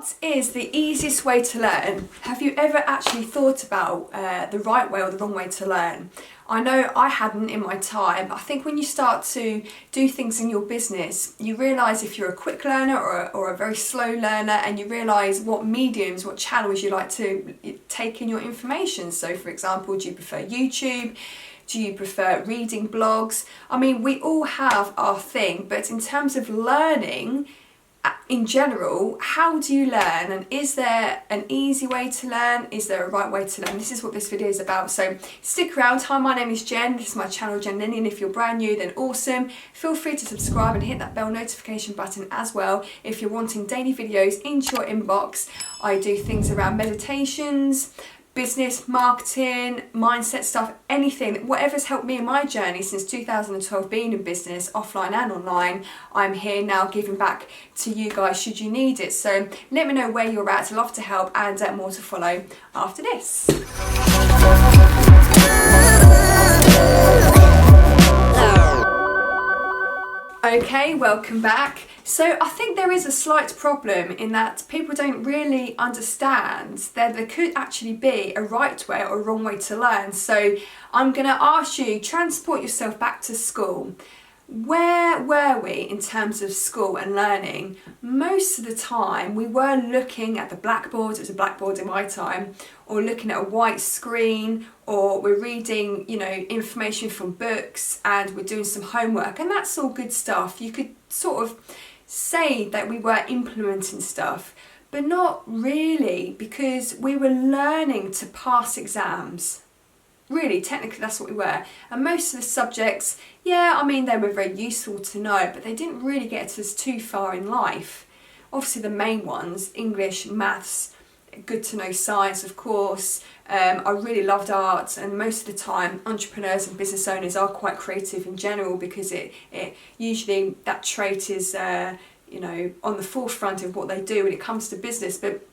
What is the easiest way to learn? Have you ever actually thought about the right way or the wrong way to learn? I know I hadn't in my time. I think when you start to do things in your business, you realise if you're a quick learner or a very slow learner, and you realise what mediums, what channels you like to take in your information. So for example, do you prefer YouTube? Do you prefer reading blogs? I mean, we all have our thing, but in terms of learning, in general, how do you learn, and is there an easy way to learn? Is there a right way to learn? This is what this video is about, so stick around. Hi, my name is Jen. This is my channel, Jen Lillian. If you're brand new, then awesome. Feel free to subscribe and hit that bell notification button as well if you're wanting daily videos into your inbox. I do things around meditations, business, marketing, mindset stuff, anything, whatever's helped me in my journey since 2012 being in business, offline and online. I'm here now giving back to you guys should you need it. So let me know where you're at. I'd love to help, and more to follow after this. Okay, welcome back. So I think there is a slight problem in that people don't really understand that there could actually be a right way or a wrong way to learn. So I'm going to ask you, transport yourself back to school. Where were we in terms of school and learning? Most of the time we were looking at the blackboard, it was a blackboard in my time, or looking at a white screen, or we're reading, information from books, and we're doing some homework, and that's all good stuff. You could sort of say that we were implementing stuff, but not really, because we were learning to pass exams. Really, technically that's what we were. And most of the subjects, they were very useful to know, but they didn't really get us too far in life. Obviously the main ones, English, maths, good to know science, of course. I really loved art, and most of the time entrepreneurs and business owners are quite creative in general, because it usually that trait is on the forefront of what they do when it comes to business. But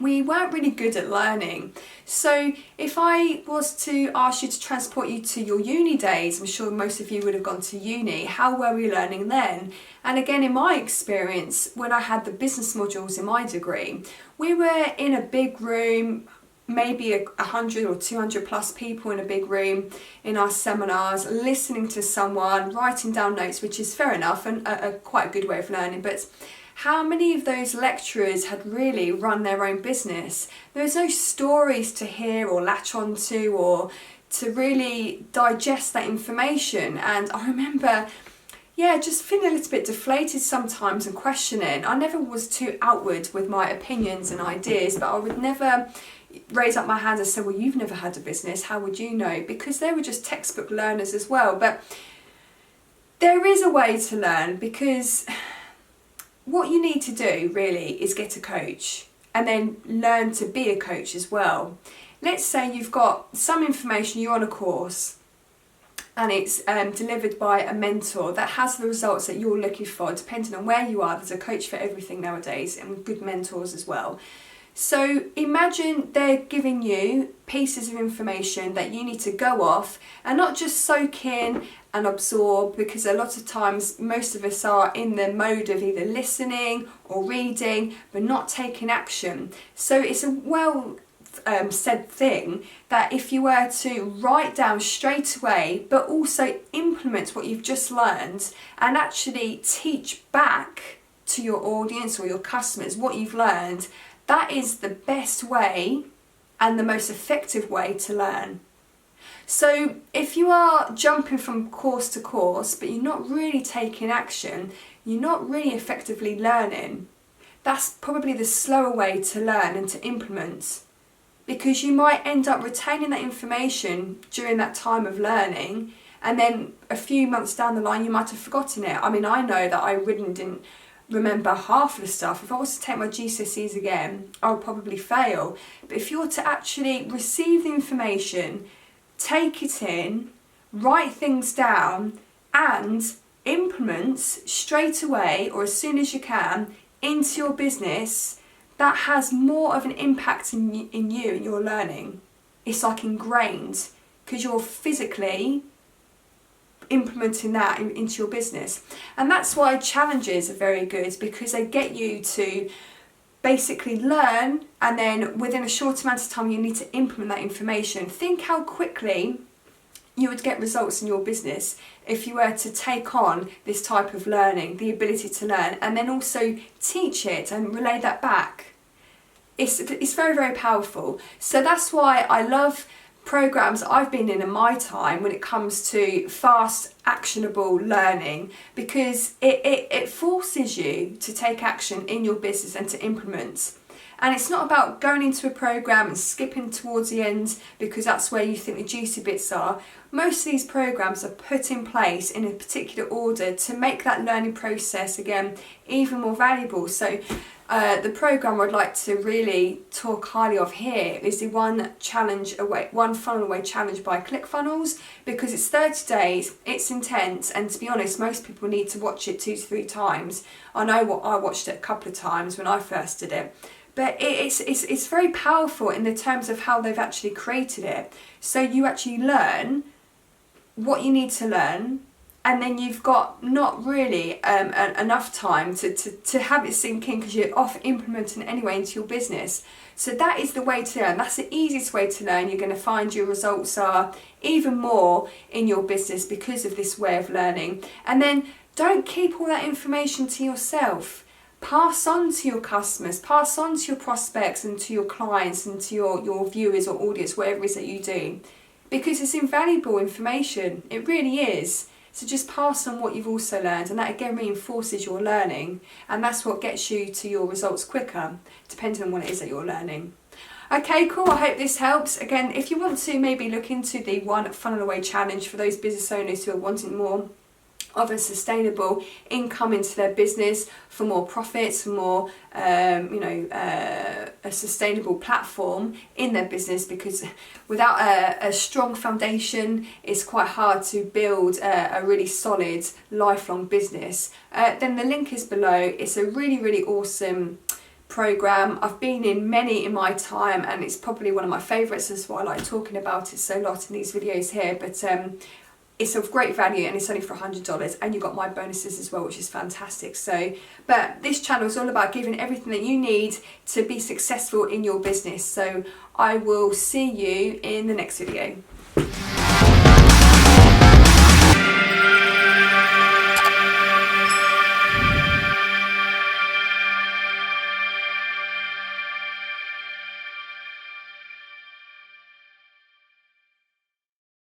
we weren't really good at learning. So if I was to ask you to transport you to your uni days, I'm sure most of you would have gone to uni, how were we learning then? And again, in my experience, when I had the business modules in my degree, we were in a big room, maybe 100 or 200 plus people in a big room in our seminars, listening to someone, writing down notes, which is fair enough and a quite a good way of learning. But how many of those lecturers had really run their own business? There was no stories to hear or latch onto, or to really digest that information. And I remember, just feeling a little bit deflated sometimes and questioning. I never was too outward with my opinions and ideas, but I would never raise up my hand and say, well, you've never had a business, how would you know? Because they were just textbook learners as well. But there is a way to learn, because what you need to do really is get a coach and then learn to be a coach as well. Let's say you've got some information, you're on a course, and it's delivered by a mentor that has the results that you're looking for, depending on where you are. There's a coach for everything nowadays, and good mentors as well. So imagine they're giving you pieces of information that you need to go off and not just soak in and absorb, because a lot of times most of us are in the mode of either listening or reading but not taking action. So it's a said thing that if you were to write down straight away but also implement what you've just learned and actually teach back to your audience or your customers what you've learned, that is the best way and the most effective way to learn. So if you are jumping from course to course but you're not really taking action, you're not really effectively learning. That's probably the slower way to learn and to implement, because you might end up retaining that information during that time of learning, and then a few months down the line you might have forgotten it. I mean, I know that I didn't remember half of the stuff. If I was to take my GCSEs again, I would probably fail. But if you're to actually receive the information, take it in, write things down, and implement straight away or as soon as you can into your business, that has more of an impact in you and your learning. It's like ingrained, because you're physically implementing that into your business. And that's why challenges are very good, because they get you to basically learn, and then within a short amount of time you need to implement that information. Think how quickly you would get results in your business if you were to take on this type of learning, the ability to learn, and then also teach it and relay that back. It's very, very powerful. So that's why I love programs I've been in my time when it comes to fast, actionable learning, because it forces you to take action in your business and to implement. And it's not about going into a program and skipping towards the end because that's where you think the juicy bits are. Most of these programs are put in place in a particular order to make that learning process, again, even more valuable. So the program I'd like to really talk highly of here is the One Funnel Away Challenge by ClickFunnels, because it's 30 days, it's intense, and to be honest, most people need to watch it 2 to 3 times. I know I watched it a couple of times when I first did it. But it's very powerful in the terms of how they've actually created it. So you actually learn what you need to learn, and then you've got not really enough time to have it sink in because you're off implementing anyway into your business. So that is the way to learn. That's the easiest way to learn. You're going to find your results are even more in your business because of this way of learning. And then don't keep all that information to yourself. Pass on to your customers, pass on to your prospects and to your clients and to your viewers or audience, whatever it is that you do, because it's invaluable information. It really is. So just pass on what you've also learned, and that again reinforces your learning, and that's what gets you to your results quicker, depending on what it is that you're learning. Okay, cool. I hope this helps. Again, if you want to maybe look into the One Funnel Away Challenge for those business owners who are wanting more of a sustainable income into their business, for more profits, for more a sustainable platform in their business, because without a strong foundation it's quite hard to build a really solid lifelong business, then the link is below. It's a really, really awesome program. I've been in many in my time and it's probably one of my favorites. That's why I like talking about it so lot in these videos here, but it's of great value and it's only for $100, and you got my bonuses as well, which is fantastic. So, but this channel is all about giving everything that you need to be successful in your business. So I will see you in the next video.